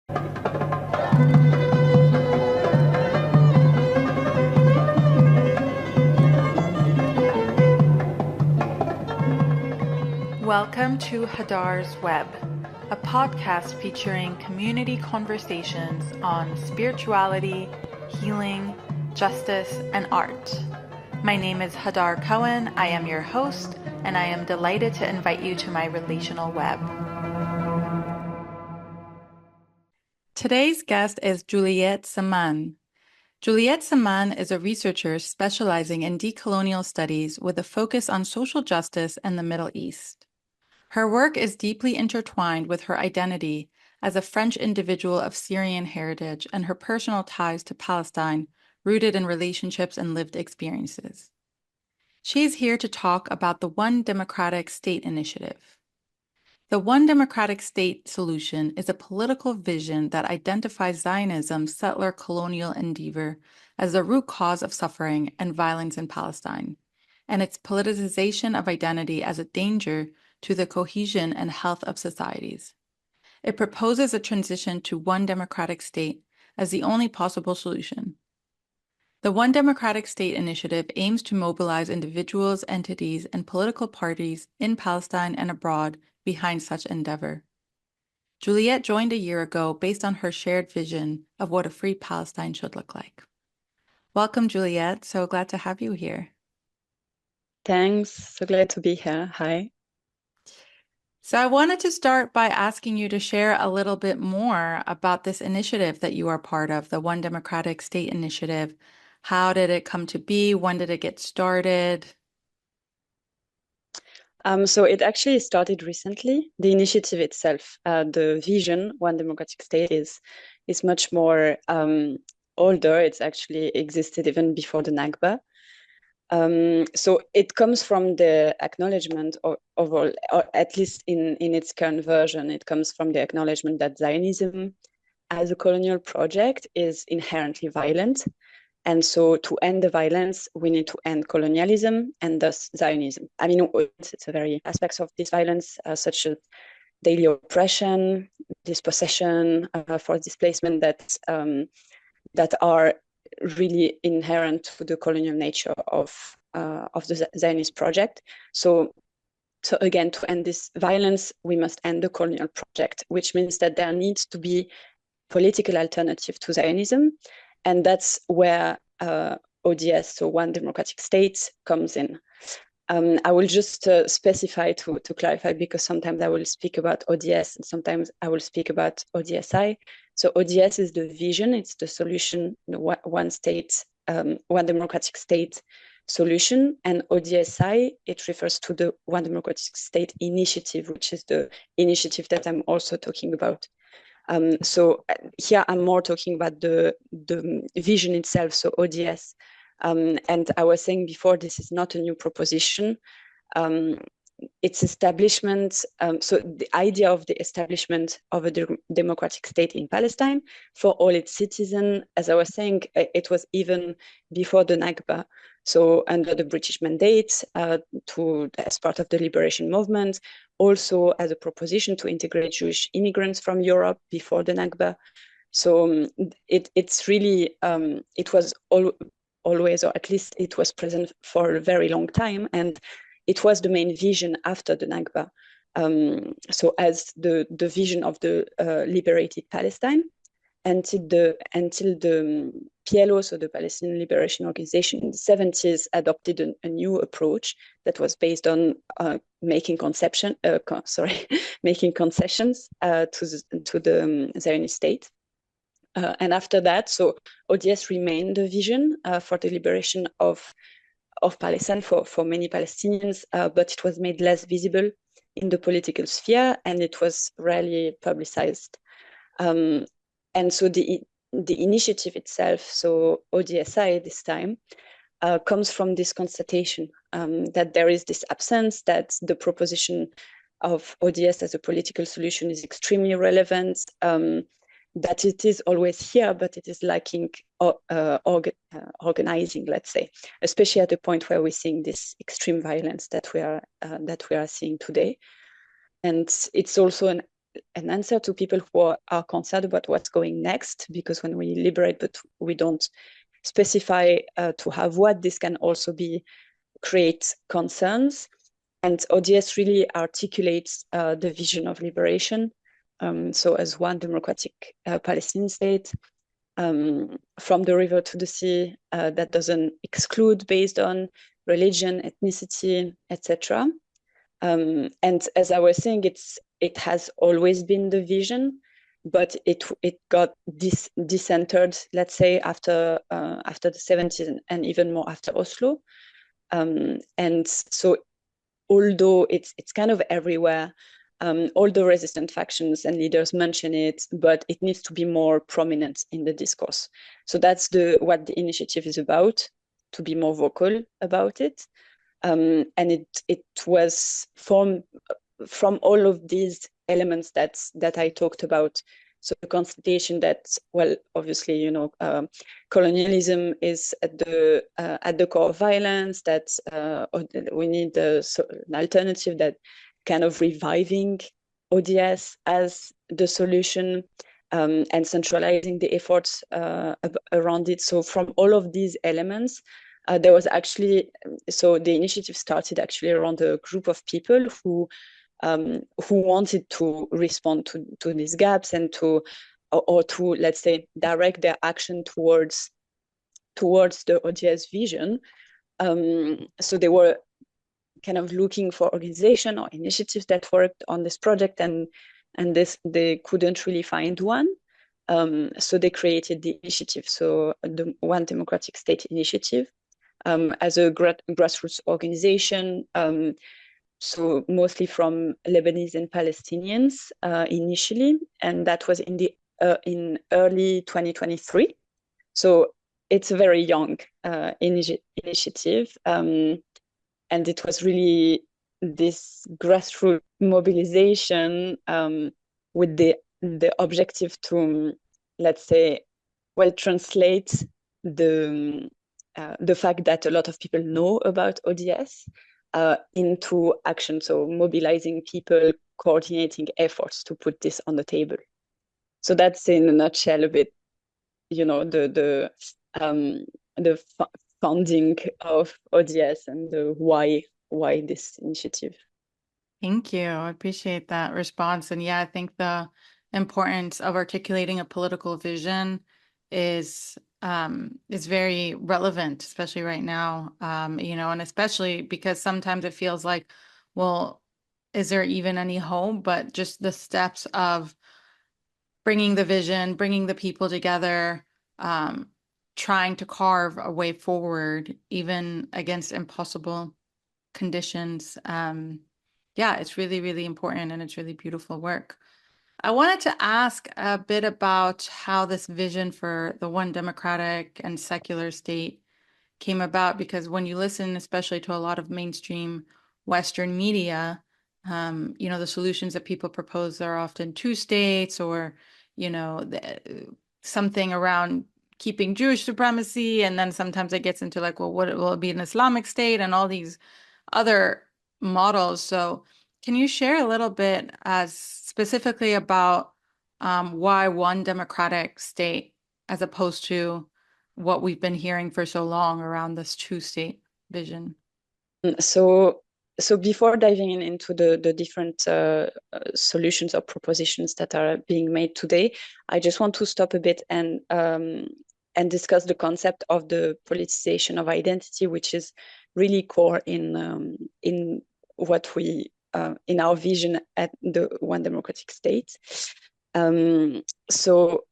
Welcome to Hadar's Web, a podcast featuring community conversations on spirituality, healing, justice, and art. My name is Hadar Cohen. I am your host, and I am delighted to invite you to my relational web. Today's guest is Juliette Samman. Juliette Samman is a researcher specializing in decolonial studies with a focus on social justice and the Middle East. Her work is deeply intertwined with her identity as a French individual of Syrian heritage and her personal ties to Palestine, rooted in relationships and lived experiences. She is here to talk about the One Democratic State initiative. The One Democratic State solution is a political vision that identifies Zionism's settler colonial endeavor as the root cause of suffering and violence in Palestine, and its politicization of identity as a danger to the cohesion and health of societies. It proposes a transition to one democratic state as the only possible solution. The One Democratic State initiative aims to mobilize individuals, entities, and political parties in Palestine and abroad behind such endeavor. Juliette joined a year ago based on her shared vision of what a free Palestine should look like. Welcome, Juliette. So glad to have you here. Thanks. So glad to be here. Hi. So I wanted to start by asking you to share a little bit more about this initiative that you are part of, the One Democratic State initiative. How did it come to be? When did it get started? So it actually started recently. The initiative itself, the vision, One Democratic State, is much more older. It's actually existed even before the Nakba. So it comes from the acknowledgement of all, or at least in its current version, it comes from the acknowledgement that Zionism as a colonial project is inherently violent. And so to end the violence, we need to end colonialism and thus Zionism. I mean, it's a very aspects of this violence, such as daily oppression, dispossession, forced displacement that are really inherent to the colonial nature of the Zionist project. So again, to end this violence, we must end the colonial project, which means that there needs to be political alternative to Zionism. And that's where ODS, so One Democratic State, comes in. I will just specify to clarify, because sometimes I will speak about ODS and sometimes I will speak about ODSI. So ODS is the vision, it's the solution, the one state, one democratic state solution. And ODSI, it refers to the One Democratic State initiative, which is the initiative that I'm also talking about. So here I'm more talking about the vision itself, so ODS. And I was saying before, this is not a new proposition. Its establishment, so the idea of the establishment of a democratic state in Palestine for all its citizens, as I was saying, it was even before the Nakba. So under the British mandate, as part of the liberation movement, also as a proposition to integrate Jewish immigrants from Europe before the Nakba. So it's really, it was always, or at least it was present for a very long time. And it was the main vision after the Nakba. So as the vision of the liberated Palestine until the PLO, so the Palestinian Liberation Organization, in the 70s adopted a new approach that was based on making concessions to the Zionist state. And after that, so ODS remained the vision for the liberation of Palestine for many Palestinians, but it was made less visible in the political sphere and it was rarely publicized. And so the initiative itself, so ODSI this time, comes from this constatation that there is this absence, that the proposition of ODS as a political solution is extremely relevant, that it is always here, but it is lacking organizing, let's say, especially at the point where we're seeing this extreme violence that we are seeing today. And it's also an answer to people who are concerned about what's going next, because when we liberate, but we don't specify to have what, this can also create concerns. And ODS really articulates the vision of liberation. So as one democratic Palestinian state, from the river to the sea, that doesn't exclude based on religion, ethnicity, etc. And as I was saying, it has always been the vision, but it got decentered, let's say, after the 70s and even more after Oslo. And so although it's kind of everywhere, all the resistant factions and leaders mention it, but it needs to be more prominent in the discourse. So that's what the initiative is about, to be more vocal about it. And it was formed from all of these elements that I talked about. So the constatation that, well, obviously, colonialism is at the core of violence, that we need an alternative that kind of reviving ODS as the solution, and centralizing the efforts around it. So from all of these elements, there was actually, so the initiative started actually around a group of people who wanted to respond to these gaps and to let's say direct their action towards the ODS vision. So they were kind of looking for organization or initiatives that worked on this project, and they couldn't really find one. So they created the initiative, so the One Democratic State Initiative, as a grassroots organization. So mostly from Lebanese and Palestinians initially, and that was in early 2023. So it's a very young initiative, and it was really this grassroots mobilization with the objective to, let's say, well, translate the fact that a lot of people know about ODS into action. So mobilizing people, coordinating efforts to put this on the table. So that's in a nutshell a bit, the founding of ODS and the why this initiative. Thank you. I appreciate that response. And yeah, I think the importance of articulating a political vision is very relevant, especially right now, and especially because sometimes it feels like, well, is there even any hope? But just the steps of bringing the vision, bringing the people together, trying to carve a way forward, even against impossible conditions. Yeah, it's really, really important, and it's really beautiful work. I wanted to ask a bit about how this vision for the one democratic and secular state came about, because when you listen, especially to a lot of mainstream Western media, the solutions that people propose are often two states, or, something around keeping Jewish supremacy. And then sometimes it gets into like, well, what will it be, an Islamic state, and all these other models. So can you share a little bit specifically about why one democratic state, as opposed to what we've been hearing for so long around this two-state vision? So before diving into the different solutions or propositions that are being made today, I just want to stop a bit and discuss the concept of the politicization of identity, which is really core in what we in our vision at the One Democratic State. So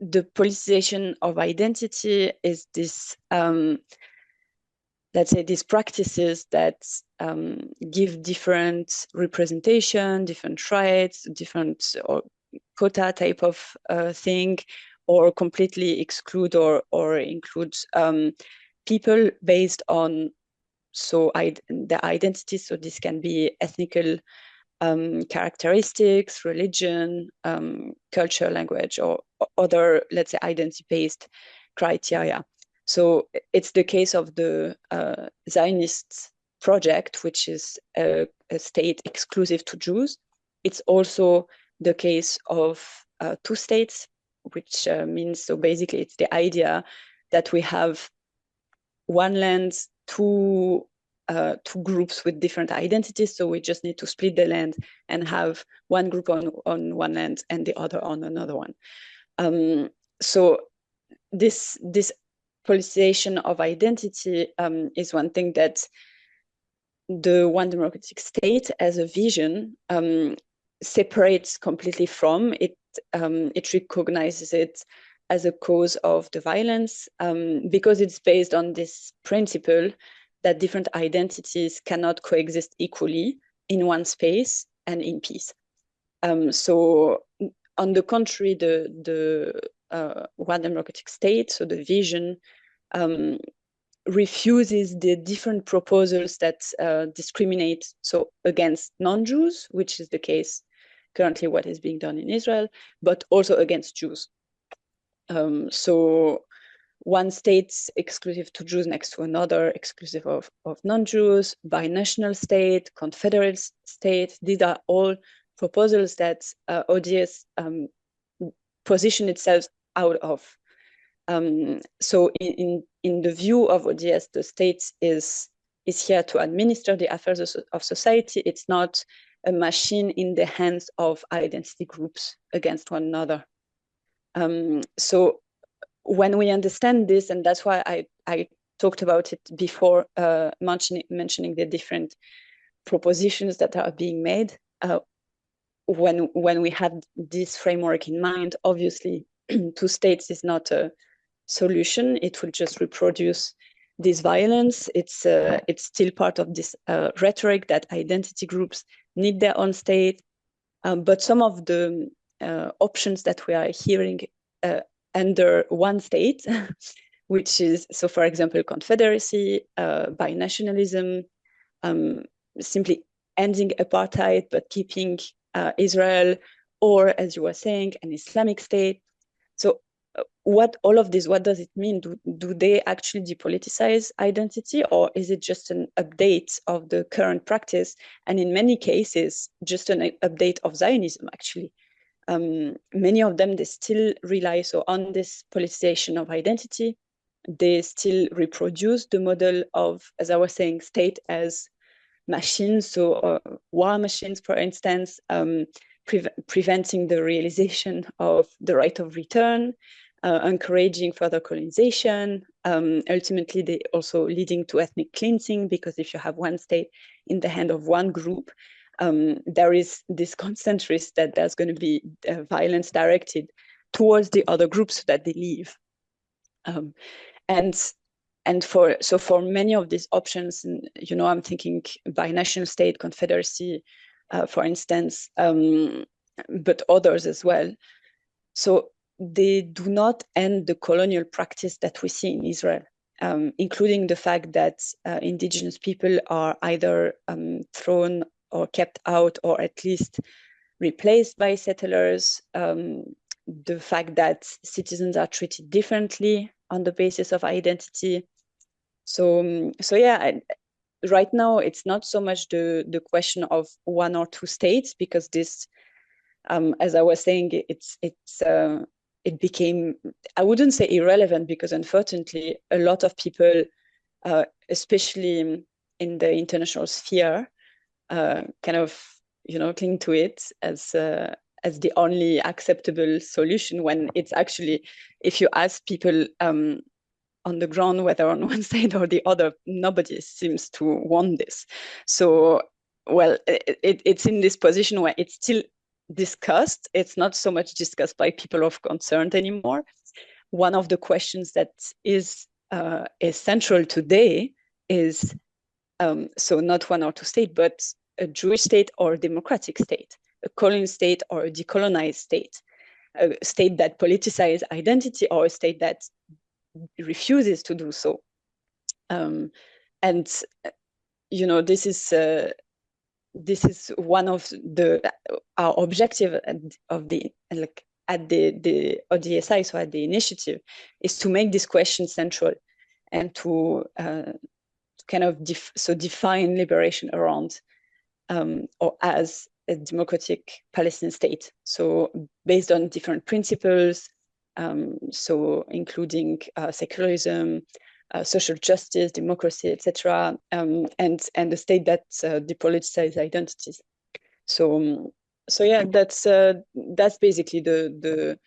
the politicization of identity is this, let's say, these practices that give different representation, different rights, different or quota type of thing, or completely exclude or include people based on their identities. So this can be ethnical characteristics, religion, culture, language, or other, let's say, identity-based criteria. So it's the case of the Zionist project, which is a state exclusive to Jews. It's also the case of two states, which means, so basically it's the idea that we have one land, two groups with different identities, so we just need to split the land and have one group on one land and the other on another one. So this politicization of identity is one thing that the one democratic state as a vision separates completely from it. It recognizes it as a cause of the violence because it's based on this principle that different identities cannot coexist equally in one space and in peace. So on the contrary, the one democratic state, so the vision, refuses the different proposals that discriminate so against non-Jews, which is the case currently what is being done in Israel, but also against Jews. So one state exclusive to Jews next to another exclusive of non-Jews, binational state, confederate state. These are all proposals that ODS position itself out of. So in the view of ODS, the state is here to administer the affairs of society. It's not a machine in the hands of identity groups against one another. So when we understand this, and that's why I talked about it before, mentioning the different propositions that are being made, when we had this framework in mind, obviously two states is not a solution. It will just reproduce this violence. It's still part of this rhetoric that identity groups need their own state. But some of the options that we are hearing under one state, which is, so for example, confederacy, binationalism, simply ending apartheid but keeping Israel, or as you were saying, an Islamic state. So what does it mean? Do they actually depoliticize identity, or is it just an update of the current practice? And in many cases, just an update of Zionism, actually. Many of them, they still rely on this politicization of identity. They still reproduce the model of, as I was saying, state as machines, so war machines, for instance, preventing the realization of the right of return, encouraging further colonization. Ultimately, they also leading to ethnic cleansing, because if you have one state in the hand of one group, there is this constant risk that there's going to be violence directed towards the other groups so that they leave. And for many of these options, I'm thinking binational state, confederacy, for instance, but others as well. So they do not end the colonial practice that we see in Israel, including the fact that indigenous people are either thrown or kept out, or at least replaced by settlers, the fact that citizens are treated differently on the basis of identity. So yeah, right now it's not so much the question of one or two states, because this, as I was saying, it became, I wouldn't say irrelevant, because unfortunately a lot of people, especially in the international sphere, kind of cling to it as the only acceptable solution, when it's actually, if you ask people on the ground, whether on one side or the other, nobody seems to want this. So, well, it's in this position where it's still discussed. It's not so much discussed by people of concern anymore. One of the questions that is central today is, so not one or two state, but a Jewish state or a democratic state, a colonial state or a decolonized state, a state that politicizes identity or a state that refuses to do so. And this is one of our objective of the at the ODSI, so at the initiative, is to make this question central and to kind of define liberation around or as a democratic Palestinian state. So based on different principles, so including secularism, social justice, democracy, etc., and a state that depoliticizes identities. So yeah, that's basically the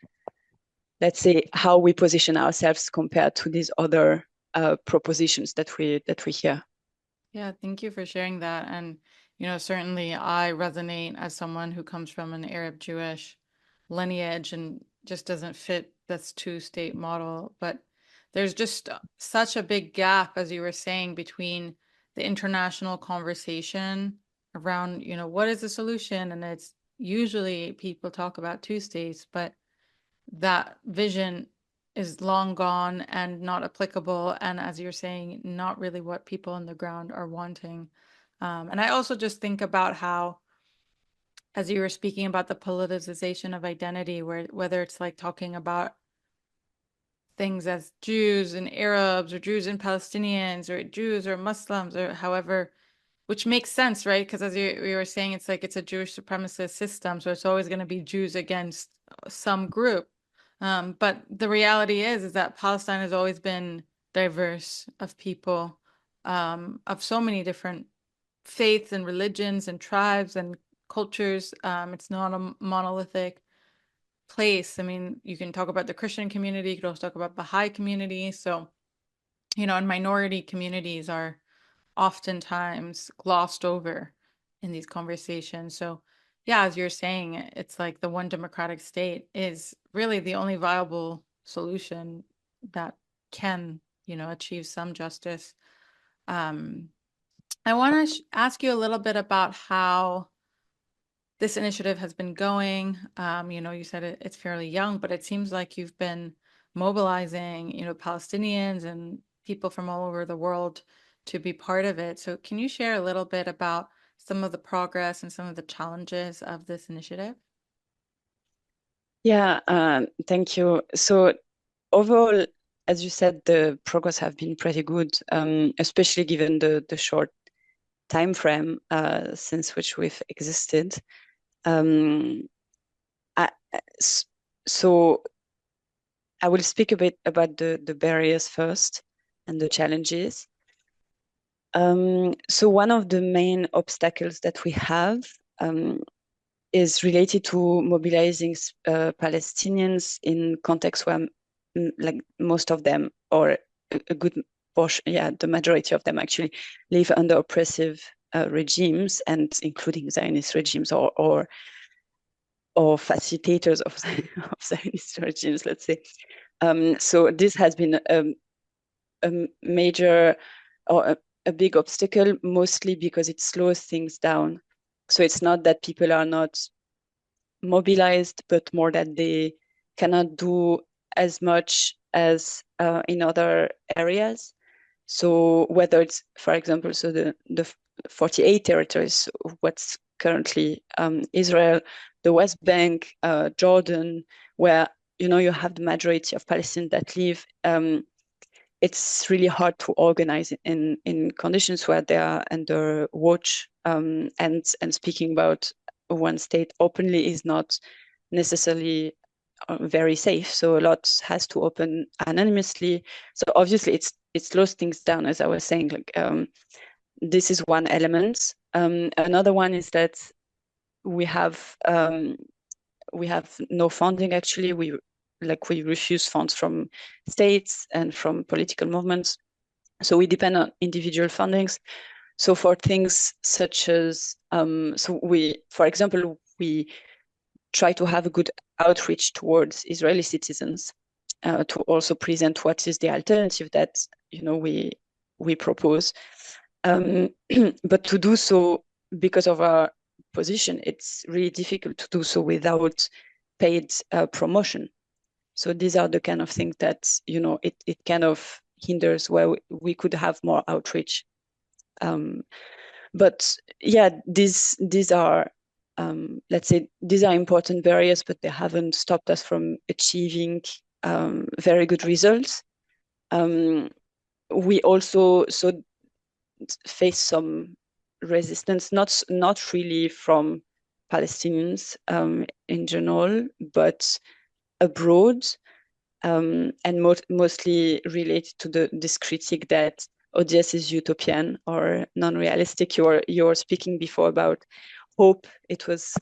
let's say how we position ourselves compared to these other propositions that we hear. Yeah, thank you for sharing that. And, certainly I resonate as someone who comes from an Arab Jewish lineage and just doesn't fit this two-state model. But there's just such a big gap, as you were saying, between the international conversation around, what is the solution? And it's usually people talk about two states, but that vision is long gone and not applicable. And as you're saying, not really what people on the ground are wanting. And I also just think about how, as you were speaking about the politicization of identity, whether it's like talking about things as Jews and Arabs or Jews and Palestinians or Jews or Muslims or however, which makes sense, right? Because as you were saying, it's like it's a Jewish supremacist system. So it's always going to be Jews against some group. But the reality is that Palestine has always been diverse of people, of so many different faiths and religions and tribes and cultures. It's not a monolithic place. I mean, you can talk about the Christian community, you could also talk about Baha'i community. So, and minority communities are oftentimes glossed over in these conversations. So, yeah, as you're saying, it's like the one democratic state is really the only viable solution that can, achieve some justice. Um, I want to ask you a little bit about how this initiative has been going. You said it's fairly young, but it seems like you've been mobilizing, Palestinians and people from all over the world to be part of it. So can you share a little bit about some of the progress and some of the challenges of this initiative? Yeah, thank you. So overall, as you said, the progress have been pretty good, especially given the short time frame since which we've existed. Um, I, so I will speak a bit about the barriers first and the challenges. So one of the main obstacles that we have is related to mobilizing Palestinians in contexts where like most of them or a good portion, yeah, the majority of them actually live under oppressive regimes, and including Zionist regimes or facilitators of, of Zionist regimes, let's say. So this has been a major or a big obstacle, mostly because it slows things down. So it's not that people are not mobilized, but more that they cannot do as much as in other areas. So whether it's, for example, so the 48 territories, what's currently Israel, the West Bank, Jordan, where you have the majority of Palestinians that live. It's really hard to organize in conditions where they are under watch, and speaking about one state openly is not necessarily very safe. So a lot has to open anonymously. So obviously it slows things down, as I was saying. Like this is one element. Another one is that we have no funding. Actually, we refuse funds from states and from political movements. So we depend on individual fundings. So for things such as, for example, we try to have a good outreach towards Israeli citizens to also present what is the alternative that we propose. But to do so, because of our position, it's really difficult to do so without paid promotion. So these are the kind of things that it kind of hinders where we could have more outreach. But yeah, these are let's say these are important barriers, but they haven't stopped us from achieving very good results. We also face some resistance, not really from Palestinians in general, but abroad, and mostly related to this critique that ODS is utopian or non-realistic. You're speaking before about hope. It was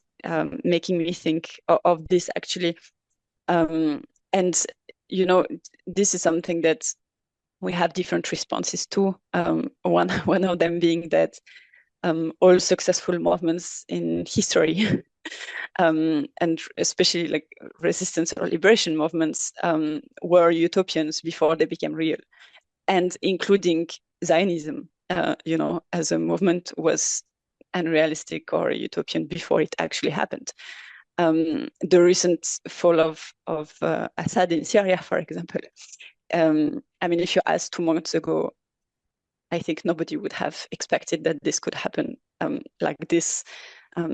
making me think of this actually. And, you know, this is something that we have different responses to. One of them being that all successful movements in history, and especially like resistance or liberation movements, were utopians before they became real, and including Zionism, as a movement, was unrealistic or utopian before it actually happened. The recent fall of Assad in Syria, for example. I mean, if you asked 2 months ago, I think nobody would have expected that this could happen like this.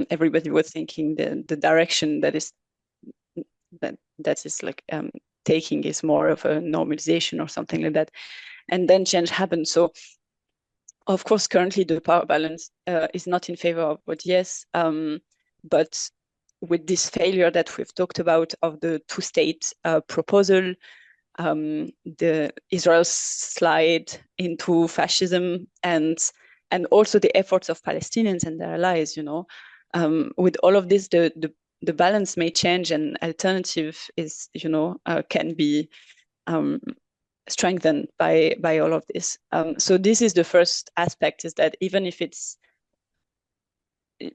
Everybody was thinking the direction that is like taking is more of a normalization or something like that, and then change happened. So, of course, currently the power balance is not in favor of ODS, but with this failure that we've talked about of the two-state proposal, the Israel's slide into fascism, and also the efforts of Palestinians and their allies, with all of this, the balance may change, and alternative is, can be strengthened by all of this. So this is the first aspect, is that even if it's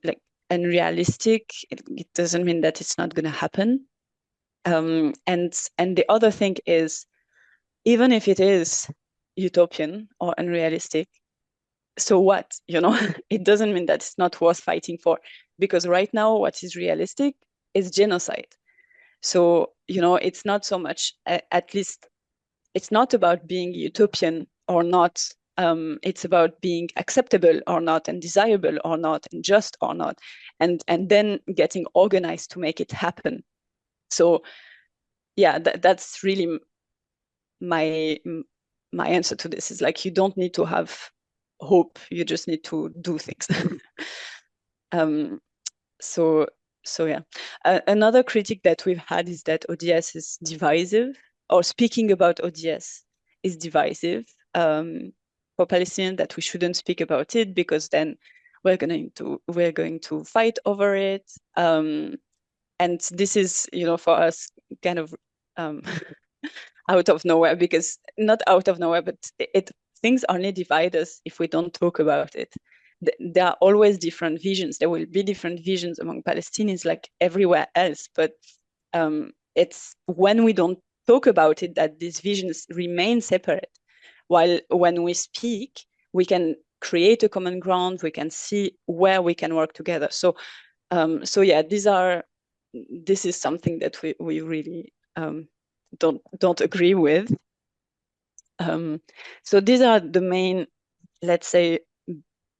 like unrealistic, it doesn't mean that it's not going to happen. And the other thing is, even if it is utopian or unrealistic, so what? It doesn't mean that it's not worth fighting for, because right now what is realistic is genocide. So, it's not so much, at least it's not about being utopian or not. It's about being acceptable or not, and desirable or not, and just or not, and then getting organized to make it happen. So yeah, that's really my answer to this, is like, you don't need to have hope, you just need to do things. So yeah. Another critique that we've had is that ODS is divisive, or speaking about ODS is divisive, for Palestinians, that we shouldn't speak about it because then we're going to fight over it. And this is, for us, kind of out of nowhere, because not out of nowhere, but things only divide us if we don't talk about it. There are always different visions. There will be different visions among Palestinians, like everywhere else. But it's when we don't talk about it that these visions remain separate. While when we speak, we can create a common ground. We can see where we can work together. So yeah, this is something that we really don't agree with. So these are the main, let's say,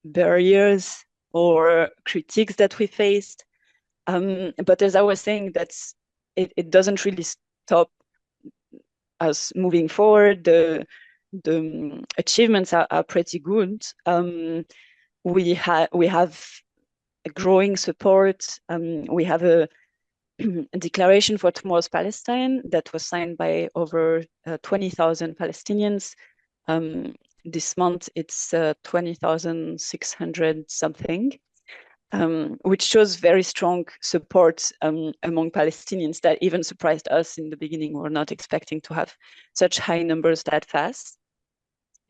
barriers or critiques that we faced. But as I was saying, it doesn't really stop us moving forward. The achievements are pretty good. We have a growing support. We have a declaration for tomorrow's Palestine that was signed by over 20,000 Palestinians. This month it's 20,600 something, which shows very strong support among Palestinians that even surprised us in the beginning. We're not expecting to have such high numbers that fast.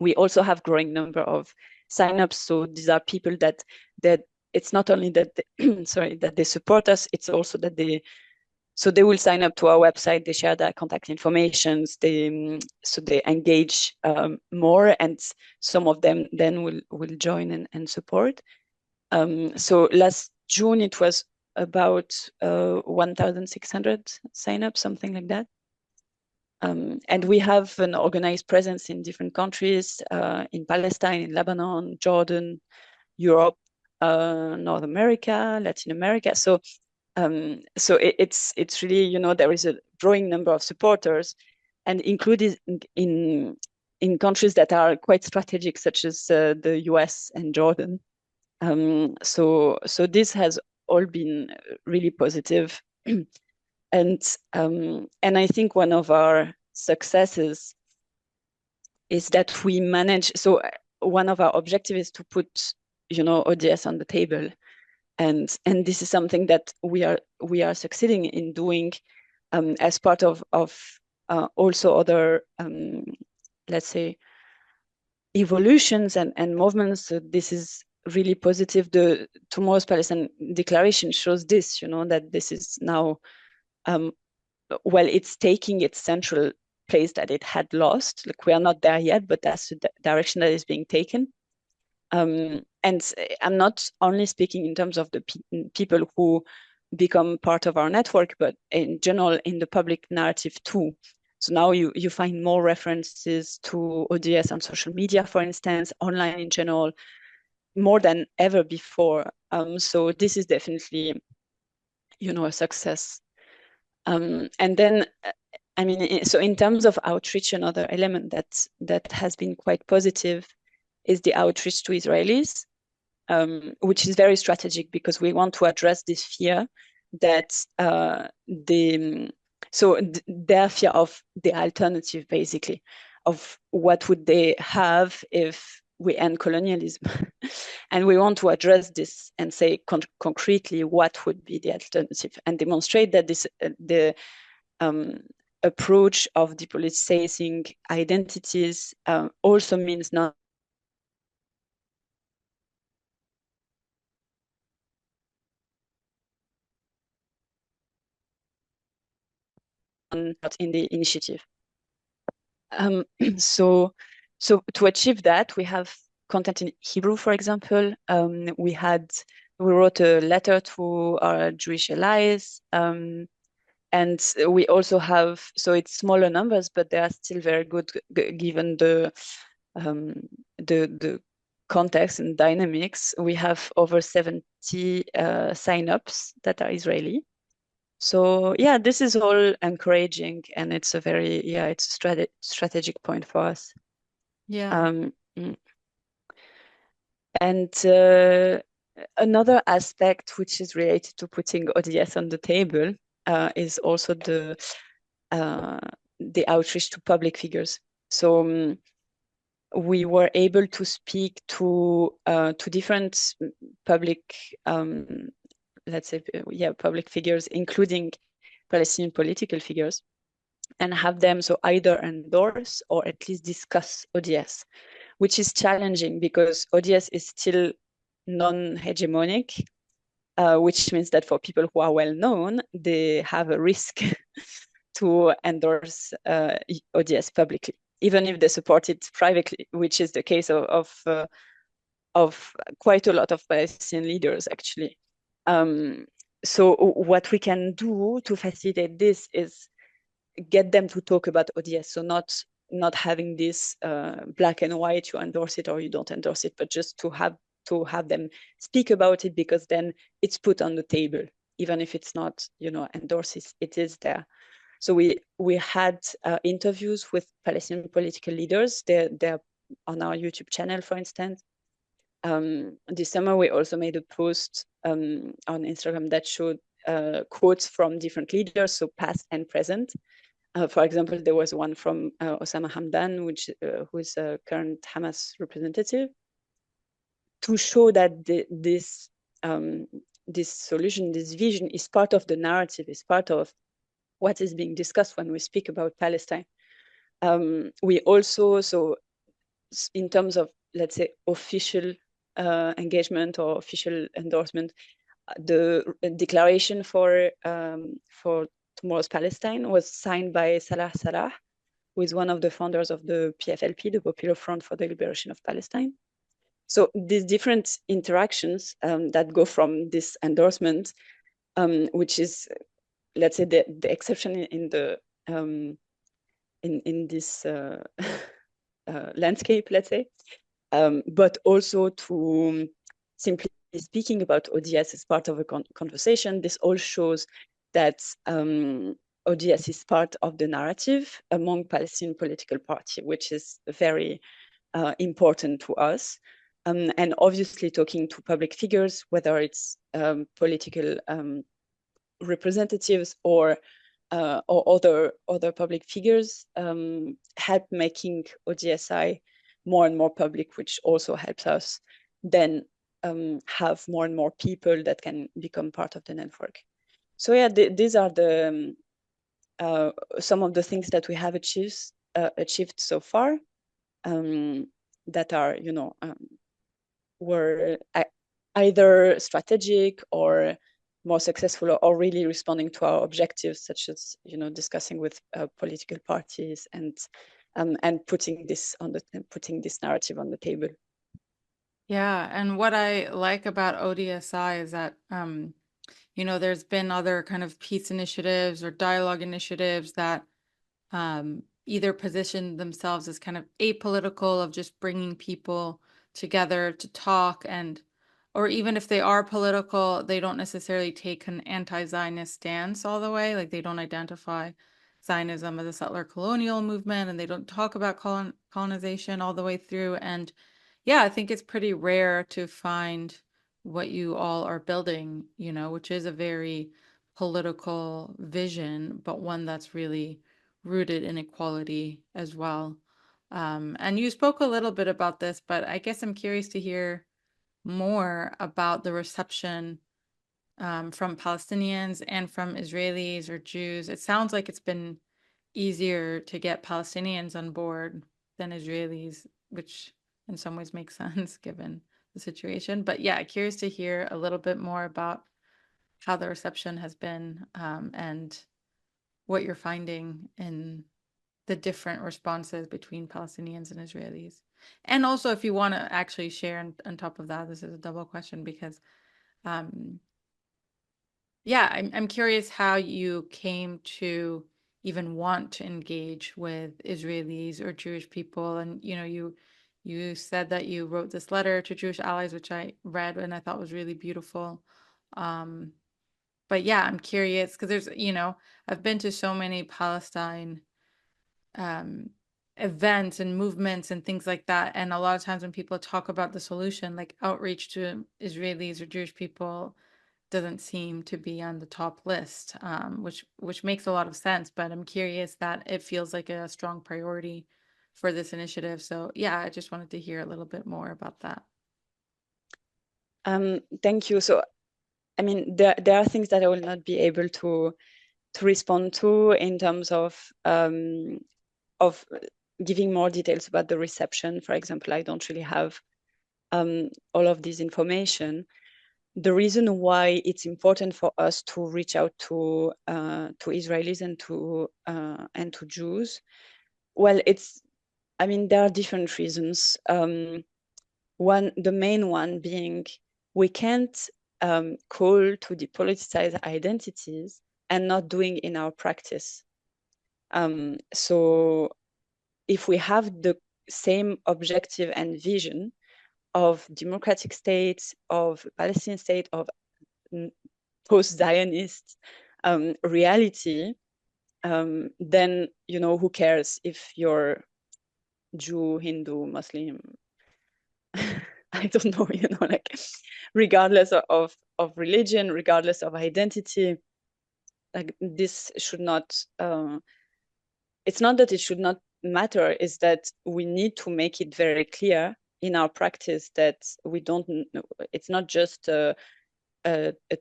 We also have growing number of signups. So these are people that it's not only that that they support us, it's also that they will sign up to our website, they share their contact information, they engage more, and some of them then will join and support. So last June it was about 1,600 signups, something like that. And we have an organized presence in different countries, in Palestine, in Lebanon, Jordan, Europe, North America, Latin America. So it's really, there is a growing number of supporters, and included in countries that are quite strategic, such as the US and Jordan. So this has all been really positive. And I think one of our successes is that we manage. So one of our objectives is to put, ODS on the table, and this is something that we are succeeding in doing, as part of also other, let's say, evolutions and movements. So this is really positive. The Tomorrow's Palestine Declaration shows this, that this is now, well, it's taking its central place that it had lost. Like, we are not there yet, but that's the direction that is being taken. And I'm not only speaking in terms of the people who become part of our network, but in general in the public narrative too. So now you find more references to ODS on social media, for instance, online in general, more than ever before. So this is definitely, a success. And then, I mean, so in terms of outreach, another element that has been quite positive is the outreach to Israelis, which is very strategic because we want to address this fear that their fear of the alternative, basically, of what would they have if we end colonialism. And we want to address this and say concretely what would be the alternative, and demonstrate that the approach of depoliticizing identities also means not in the initiative. So to achieve that, we have content in Hebrew, for example. We wrote a letter to our Jewish allies, and we also have, so it's smaller numbers, but they are still very good given the context and dynamics. We have over 70 sign-ups that are Israeli. So yeah, this is all encouraging, and it's a very, it's a strategic point for us. Yeah. And another aspect which is related to putting ODS on the table is also the outreach to public figures. So we were able to speak to different public, let's say, public figures, including Palestinian political figures, and have them so either endorse or at least discuss ODS, which is challenging because ODS is still non-hegemonic, which means that for people who are well known, they have a risk to endorse ODS publicly, even if they support it privately, which is the case of quite a lot of Palestinian leaders, actually. So what we can do to facilitate this is get them to talk about ODS. So not having this black and white, you endorse it or you don't endorse it, but just to have them speak about it, because then it's put on the table, even if it's not, endorsed, it is there. So we had interviews with Palestinian political leaders. They're on our YouTube channel, for instance. This summer, we also made a post on Instagram that showed quotes from different leaders, so past and present. For example, there was one from Osama Hamdan, who is a current Hamas representative, to show that this solution, this vision, is part of the narrative, is part of what is being discussed when we speak about Palestine. We also, so in terms of, let's say, official engagement or official endorsement, the declaration for Tomorrow's Palestine was signed by Salah Salah, who is one of the founders of the PFLP, the Popular Front for the Liberation of Palestine. So these different interactions that go from this endorsement, which is, let's say, the exception in the in this landscape, let's say, but also to simply speaking about ODS as part of a conversation. This all shows that ODS is part of the narrative among Palestinian political party, which is very important to us. and obviously talking to public figures, whether it's political representatives or other public figures, help making ODSI more and more public, which also helps us then have more and more people that can become part of the network. So yeah, these are the some of the things that we have achieved so far, that are, were either strategic or more successful, or really responding to our objectives, such as discussing with political parties and putting this narrative on the table. Yeah, and what I like about ODSI is that there's been other kind of peace initiatives or dialogue initiatives that either position themselves as kind of apolitical, of just bringing people together to talk, or even if they are political, they don't necessarily take an anti-Zionist stance all the way. Like, they don't identify Zionism as a settler colonial movement, and they don't talk about colonization all the way through. And yeah, I think it's pretty rare to find what you all are building, which is a very political vision, but one that's really rooted in equality as well. And you spoke a little bit about this, but I guess I'm curious to hear more about the reception from Palestinians and from Israelis or Jews. It sounds like it's been easier to get Palestinians on board than Israelis, which in some ways makes sense given the situation. But yeah, curious to hear a little bit more about how the reception has been, and what you're finding in the different responses between Palestinians and Israelis. And also, if you want to actually share on top of that, this is a double question because yeah, I'm curious how you came to even want to engage with Israelis or Jewish people. And you said that you wrote this letter to Jewish allies, which I read and I thought was really beautiful. But yeah, I'm curious because I've been to so many Palestine events and movements and things like that. And a lot of times when people talk about the solution, like outreach to Israelis or Jewish people, doesn't seem to be on the top list, which makes a lot of sense. But I'm curious that it feels like a strong priority for this initiative. So yeah, I just wanted to hear a little bit more about that. Thank you. So, I mean, there are things that I will not be able to respond to in terms of giving more details about the reception. For example, I don't really have all of this information. The reason why it's important for us to reach out to Israelis and to Jews, well, there are different reasons. The main one being, we can't call to depoliticize identities and not doing in our practice. So if we have the same objective and vision of democratic states, of Palestinian state, of post-Zionist reality, then, who cares if you're Jew, Hindu, Muslim, I don't know, like, regardless of religion, regardless of identity, like, this should not, it's not that it should not matter, it's that we need to make it very clear in our practice that we don't, it's not just a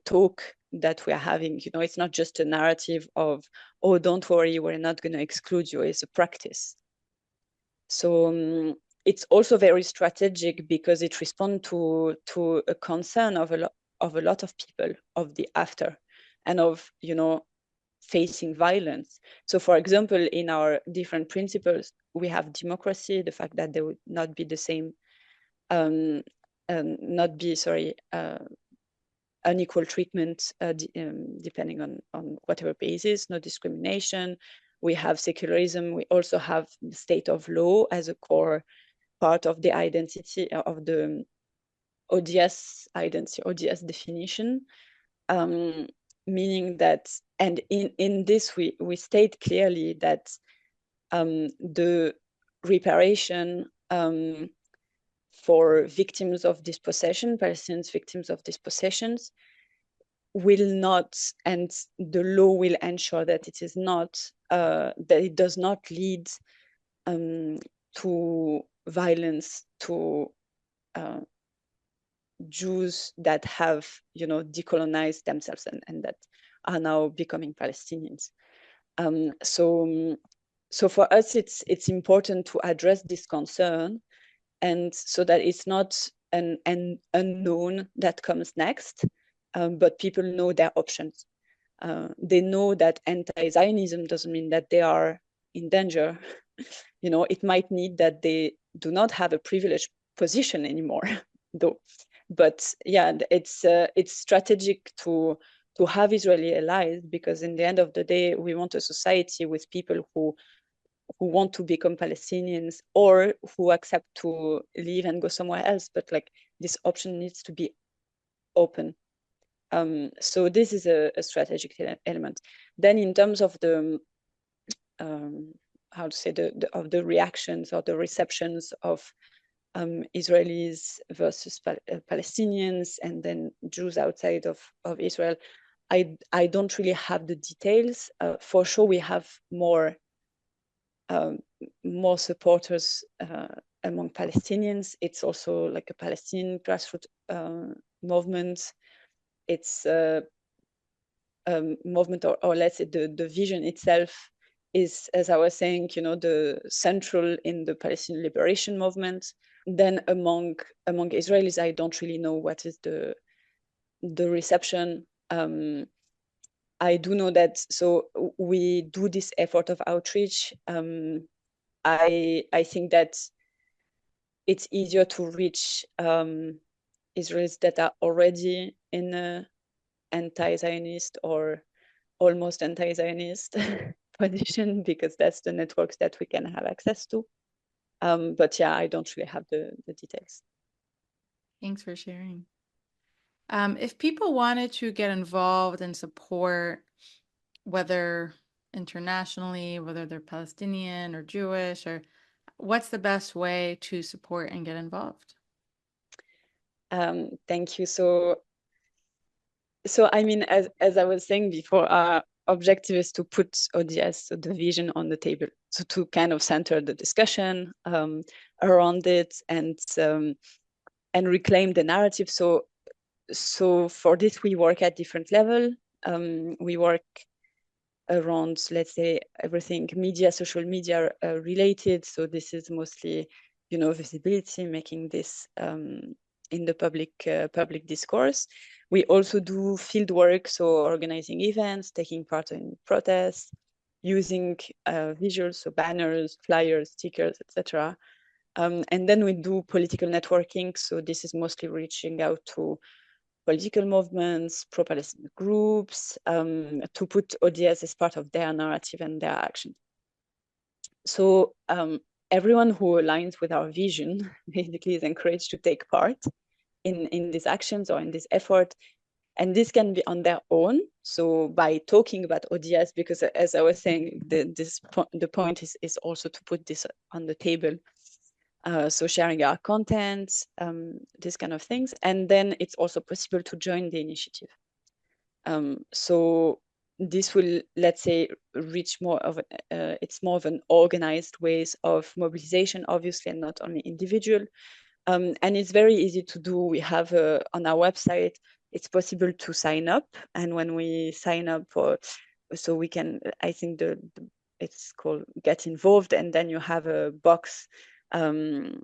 talk that we are having, it's not just a narrative of, oh, don't worry, we're not going to exclude you. It's a practice. So it's also very strategic because it responds to a concern of a lot of people, of the after, and of facing violence. So, for example, in our different principles, we have democracy, the fact that there would not be the same, unequal treatment depending on whatever basis, no discrimination. We have secularism. We also have the state of law as a core part of the identity of the ODS identity, ODS definition, meaning that, and in this we state clearly that the reparation for victims of dispossession, Palestinians victims of dispossessions, will not, and the law will ensure that it is not, that it does not lead to violence to Jews that have, decolonized themselves and that are now becoming Palestinians. So for us, it's important to address this concern, and so that it's not an unknown that comes next, but people know their options. They know that anti-Zionism doesn't mean that they are in danger. It might mean that they do not have a privileged position anymore, though. But yeah, it's strategic to have Israeli allies, because in the end of the day, we want a society with people who want to become Palestinians or who accept to leave and go somewhere else. But like, this option needs to be open. So this is a strategic element. Then in terms of the how to say of the reactions or the receptions of Israelis versus Palestinians, and then Jews outside of Israel, I don't really have the details. For sure, we have more supporters among Palestinians. It's also like a Palestinian grassroots movement. It's a movement, or let's say the vision itself is, as I was saying, the central in the Palestinian liberation movement. Then among Israelis, I don't really know what is the reception. I do know that, so we do this effort of outreach. I think that it's easier to reach Israelis that are already in a anti-Zionist or almost anti-Zionist position, because that's the networks that we can have access to. But yeah, I don't really have the details. Thanks for sharing. If people wanted to get involved and support, whether internationally, whether they're Palestinian or Jewish, or what's the best way to support and get involved? Thank you. So I mean, as I was saying before, our objective is to put ODS, so the vision, on the table, so to kind of center the discussion around it, and reclaim the narrative. So for this, we work at different level. We work around, let's say, everything media, social media related. So this is mostly, visibility, making this in the public discourse. We also do field work, so organizing events, taking part in protests, using visuals, so banners, flyers, stickers, etc. And then we do political networking. So this is mostly reaching out to political movements, pro-Palestinian groups, to put ODS as part of their narrative and their action. So everyone who aligns with our vision basically is encouraged to take part in these actions or in this effort. And this can be on their own, so by talking about ODS, because as I was saying, the point is also to put this on the table. So sharing our content, these kind of things. And then it's also possible to join the initiative. So this will, let's say, reach more of, it's more of an organized ways of mobilization, obviously, and not only individual. And it's very easy to do. We have on our website, it's possible to sign up. And when we sign up so we can, I think it's called Get Involved. And then you have a box that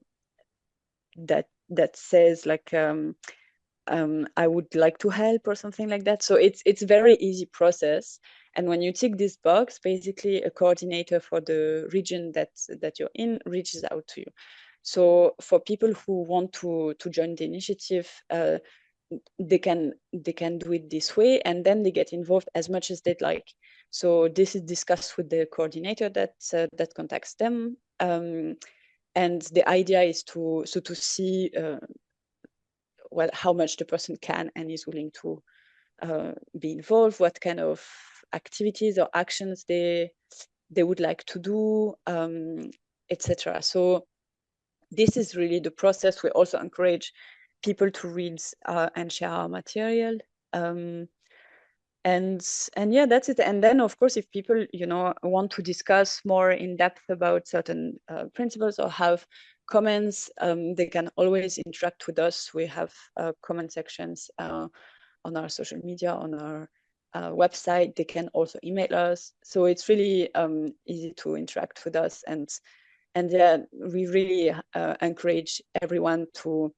says like, I would like to help or something like that. So it's very easy process. And when you tick this box, basically a coordinator for the region that you're in reaches out to you. So for people who want to join the initiative, they can do it this way, and then they get involved as much as they'd like. So this is discussed with the coordinator that contacts them. And the idea is to see how much the person can and is willing to be involved, what kind of activities or actions they would like to do, etc. So this is really the process. We also encourage people to read and share our material. And yeah, that's it. And then, of course, if people, want to discuss more in depth about certain principles or have comments, they can always interact with us. We have comment sections on our social media, on our website. They can also email us. So it's really easy to interact with us. And yeah, we really encourage everyone to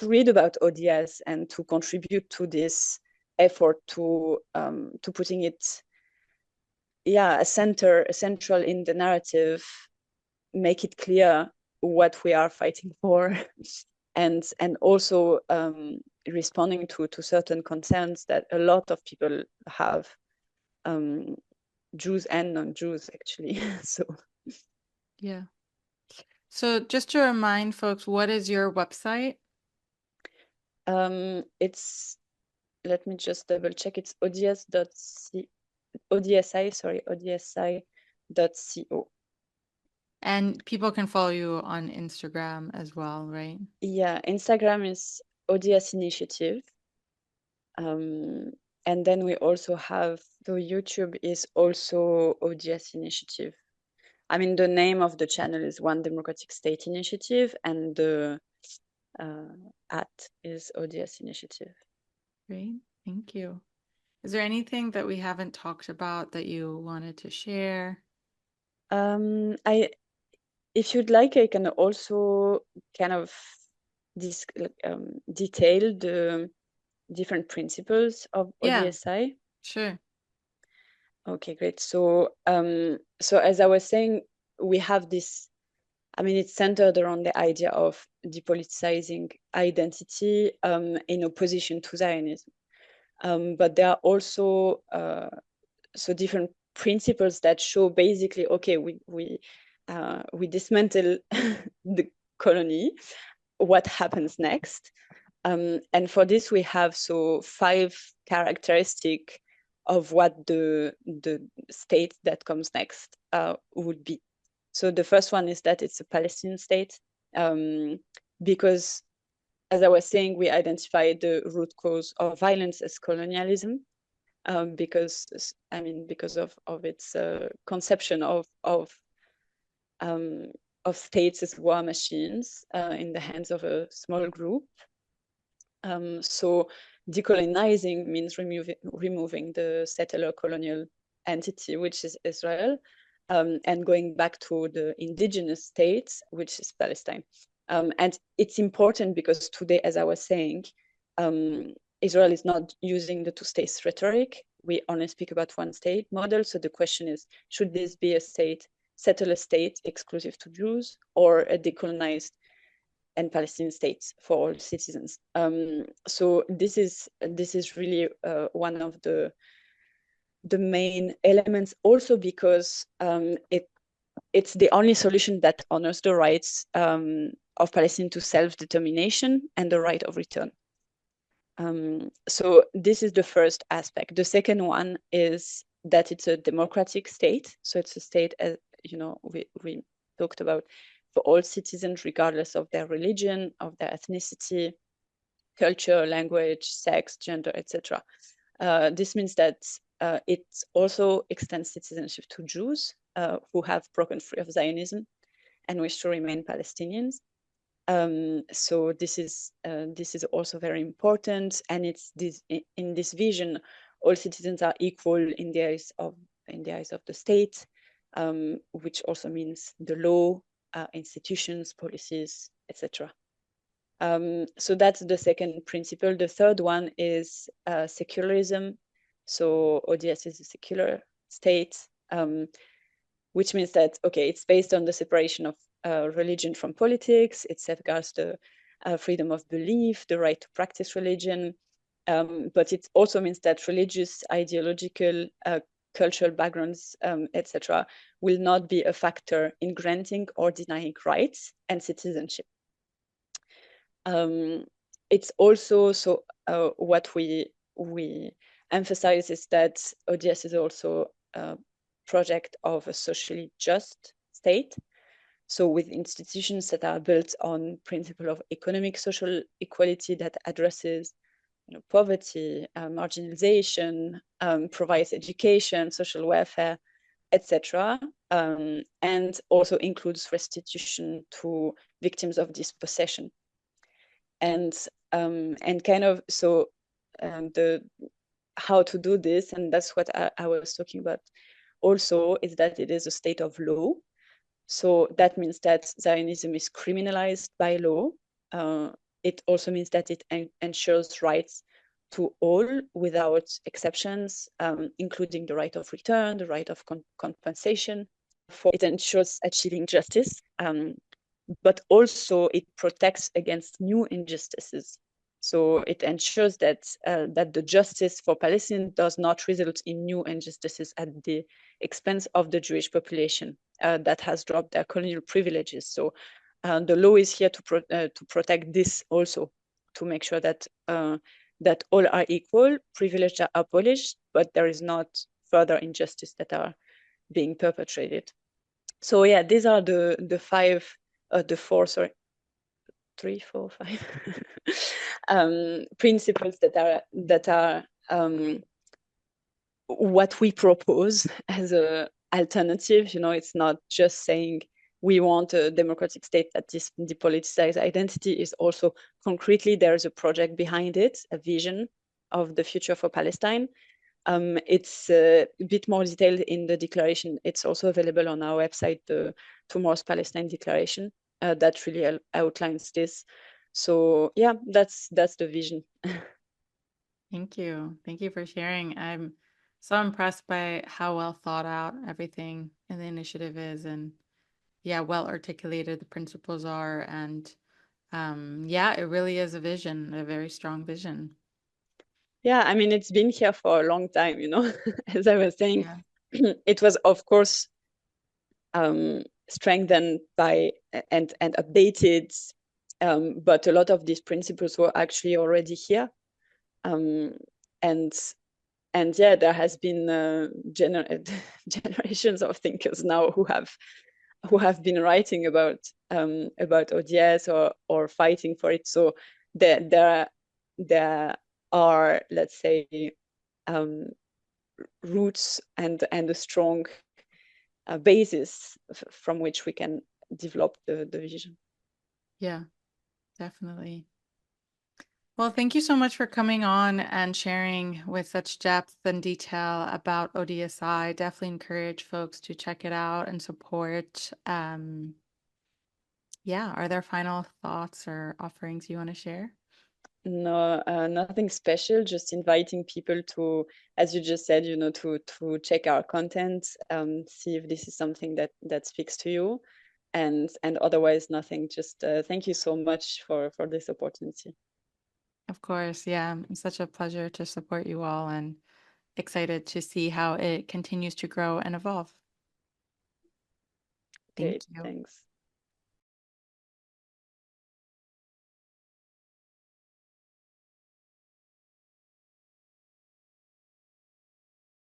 read about ODS and to contribute to this effort to putting it, central in the narrative, make it clear what we are fighting for, and also responding to certain concerns that a lot of people have, Jews and non-Jews actually. So Yeah. So just to remind folks, what is your website? it's, let me just double check. It's ODSI, sorry, ODSI.co. And people can follow you on Instagram as well, right? Yeah, Instagram is ODS Initiative. And then we also have, so YouTube is also ODS Initiative. I mean, the name of the channel is One Democratic State Initiative, and the at is ODS Initiative. Great. Thank you. Is there anything that we haven't talked about that you wanted to share? If you'd like, I can also kind of detail the different principles of Yeah, ODSI. sure. Okay, great. So, as I was saying, we have this. I mean, it's centered around the idea of depoliticizing identity in opposition to Zionism. But there are also different principles that show basically, okay, we dismantle the colony. What happens next? And for this, we have 5 characteristics of what the state that comes next would be. So the first one is that it's a Palestinian state, because, as I was saying, we identify the root cause of violence as colonialism, because of its conception of states as war machines in the hands of a small group. So decolonizing means removing the settler colonial entity, which is Israel, and going back to the indigenous states, which is Palestine. And it's important because today, as I was saying, Israel is not using the 2 states rhetoric. We only speak about 1 state model. So the question is, should this be a settler state exclusive to Jews, or a decolonized and Palestinian states for all citizens? So this is really one of the main elements, also because it's the only solution that honors the rights of Palestine to self-determination and the right of return. So this is the first aspect. The second one is that it's a democratic state. So it's a state, as we talked about, for all citizens, regardless of their religion, of their ethnicity, culture, language, sex, gender, etc. This means that it also extends citizenship to Jews who have broken free of Zionism and wish to remain Palestinians. So this is also very important, and it's in this vision, all citizens are equal in the eyes of the state, which also means the law, institutions, policies, etc. So that's the second principle. The third one is secularism. So ODS is a secular state, which means that, okay, it's based on the separation of religion from politics. It safeguards the freedom of belief, the right to practice religion. But it also means that religious, ideological, cultural backgrounds, etc., will not be a factor in granting or denying rights and citizenship. It's also what we emphasize is that ODS is also a project of a socially just state. So with institutions that are built on principle of economic social equality that addresses poverty, marginalization, provides education, social welfare, etc., and also includes restitution to victims of dispossession. And kind of so the how to do this, and that's what I was talking about also, is that it is a state of law. So that means that Zionism is criminalized by law. It also means that it ensures rights to all without exceptions, including the right of return, the right of compensation. It ensures achieving justice, but also it protects against new injustices. So it ensures that that the justice for Palestinians does not result in new injustices at the expense of the Jewish population that has dropped their colonial privileges. So the law is here to protect this also, to make sure that that all are equal, privileged are abolished, but there is not further injustice that are being perpetrated. So yeah, these are the four, sorry, 3, 4, 5 principles that are what we propose as a alternative. It's not just saying we want a democratic state that depoliticize identity. Is also concretely there is a project behind it, a vision of the future for Palestine. It's a bit more detailed in the declaration. It's also available on our website, the Tomorrow's Palestine Declaration, that really outlines this. So yeah, that's the vision. Thank you. Thank you for sharing. I'm so impressed by how well thought out everything in the initiative is, and yeah, well articulated the principles are. And yeah, it really is a vision, a very strong vision. Yeah, I mean, it's been here for a long time, as I was saying. Yeah. It was, of course, strengthened by and updated, but a lot of these principles were actually already here. And yeah, there has been generations of thinkers now who have been writing about ODS or fighting for it. So there are, let's say, roots and a strong basis from which we can develop the vision. Yeah, definitely. Well, thank you so much for coming on and sharing with such depth and detail about ODSI. Definitely encourage folks to check it out and support. Yeah, are there final thoughts or offerings you want to share? No, nothing special. Just inviting people to, as you just said, to check our content, see if this is something that speaks to you, and otherwise nothing. Just thank you so much for this opportunity. Of course, yeah. It's such a pleasure to support you all and excited to see how it continues to grow and evolve. Thank Okay, you. thanks.